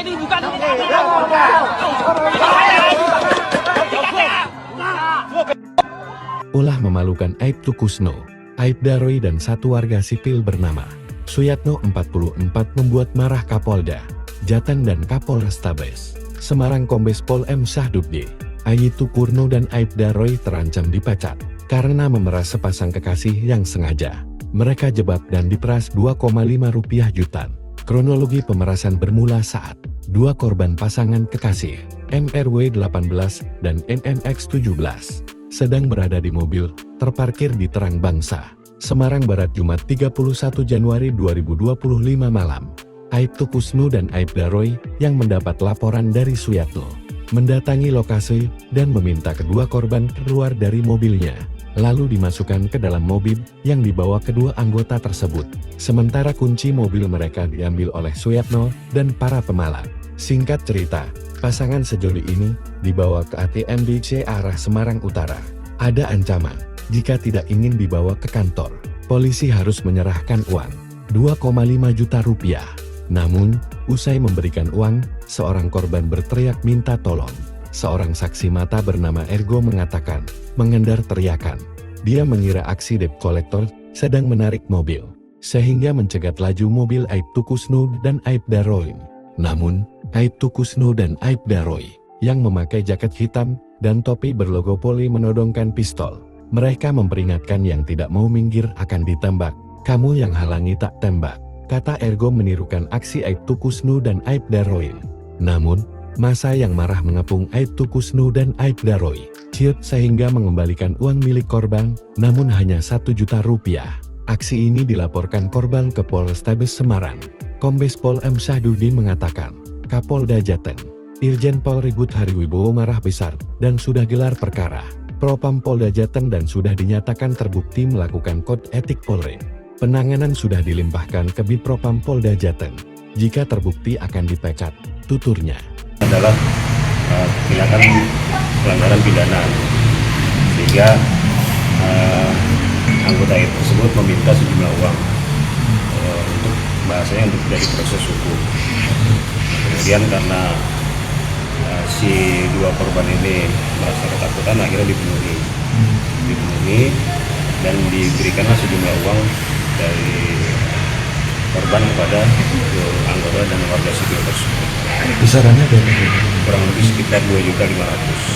Ini bukan Ulah memalukan Aibtu Kusno, Aibda Roy dan satu warga sipil bernama Suyatno 44 membuat marah Kapolda Jateng dan Kapolrestabes Semarang Kombes Pol M. Syahduddin. Aibtu Kurno dan Aibda Roy terancam dipecat karena memeras sepasang kekasih yang sengaja. Mereka jebak dan diperas 2,5 rupiah juta. Kronologi pemerasan bermula saat dua korban pasangan kekasih, MRW 18 dan NNX 17, sedang berada di mobil, terparkir di Terang Bangsa, Semarang Barat Jumat 31 Januari 2025 malam. Aibtu Kusno dan Aibda Roy yang mendapat laporan dari Suyatno, mendatangi lokasi dan meminta kedua korban keluar dari mobilnya, lalu dimasukkan ke dalam mobil yang dibawa kedua anggota tersebut. Sementara kunci mobil mereka diambil oleh Suyatno dan para pemalang. Singkat cerita, pasangan sejoli ini dibawa ke ATM di arah Semarang Utara. Ada ancaman, jika tidak ingin dibawa ke kantor, polisi harus menyerahkan uang 2,5 juta rupiah. Namun, usai memberikan uang, seorang korban berteriak minta tolong. Seorang saksi mata bernama Ergo mengatakan, mengendar teriakan. Dia mengira aksi debt collector sedang menarik mobil, sehingga mencegat laju mobil Aibtu Kusno dan Aibda Roy. Namun, Aibtu Kusno dan Aibda Roy, yang memakai jaket hitam dan topi berlogo Polri menodongkan pistol. Mereka memperingatkan yang tidak mau minggir akan ditembak. Kamu yang halangi tak tembak, kata Ergo menirukan aksi Aibtu Kusno dan Aibda Roy. Namun, masa yang marah mengepung Aibtu Kusno dan Aibda Roy, ciut sehingga mengembalikan uang milik korban, namun hanya 1 juta rupiah. Aksi ini dilaporkan korban ke Polrestabes Semarang. Kombes Pol M. Syahduddin mengatakan, Kapolda Jateng, Irjen Polri Gut Hariwibowo marah besar dan sudah gelar perkara Propam Polda Jateng dan sudah dinyatakan terbukti melakukan kode etik Polri. Penanganan sudah dilimpahkan ke Bipropam Polda Jateng. Jika terbukti akan dipecat, tuturnya. Adalah tindakan pelanggaran pidana, sehingga anggota tersebut meminta sejumlah uang untuk bahasanya untuk tidak diproses hukum. Kemudian karena si dua korban ini merasa ketakutan, akhirnya dipenuhi dan diberikanlah sejumlah uang dari korban kepada anggota dan warga sipil tersebut. Besarannya berapa? Kurang lebih sekitar 2.500.000.